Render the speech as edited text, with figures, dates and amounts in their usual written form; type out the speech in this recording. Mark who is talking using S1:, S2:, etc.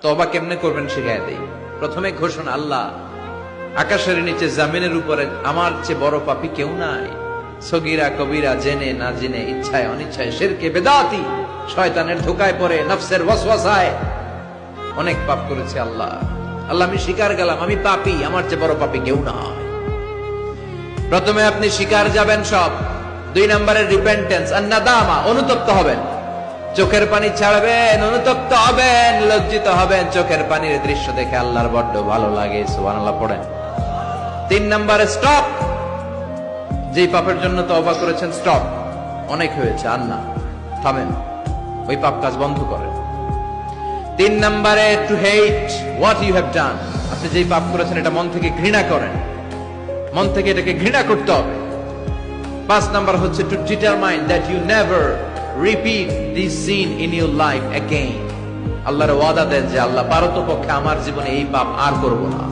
S1: তওবা কেমনে করবেন শিখায় দেই। প্রথমে ঘোষণা, আল্লাহ আকাশের নিচে জমিনের উপরে আমার চেয়ে বড় পাপী কেউ নাই। সগীরা কবিরা, জেনে না জেনে, ইচ্ছায় অনিচ্ছায়, শিরকে বেদাতি, শয়তানের ধোকায় পড়ে, নফসের ওয়াসওয়াসায় অনেক পাপ করেছি আল্লাহ। আল্লাহ আমি স্বীকার গেলাম আমি পাপী, আমার চেয়ে বড় পাপী কেউ নাই। প্রথমে আপনি স্বীকার যাবেন সব। 2 নম্বরের রিপেন্টেন্স আর নাদামা, অনুতপ্ত হবেন, চোখের পানি ছাড়বেন, অনুতপ্ত হবেন, লজ্জিত হবেন। চোখের পানির দৃশ্য দেখে আল্লাহর বড্ড ভালো লাগে, সুবহানাল্লাহ পড়েন। 3 নম্বরে স্টপ, যেই পাপের জন্য তওবা করেছেন স্টপ, অনেক হয়েছে আর না, থামেন, ওই পাপ কাজ বন্ধ করেন। 3 নম্বরে to hate what you have done, আপনি যেই পাপ করেছেন এটা মন থেকে ঘৃণা করেন, মন থেকে এটাকে ঘৃণা করতে হবে। 5 নাম্বার হচ্ছে to determine that you never repeat this sin in your life again. আল্লাহর ওয়াদা দেন যে আল্লাহ পারতপক্ষে আমার জীবনে এই পাপ আর করব না।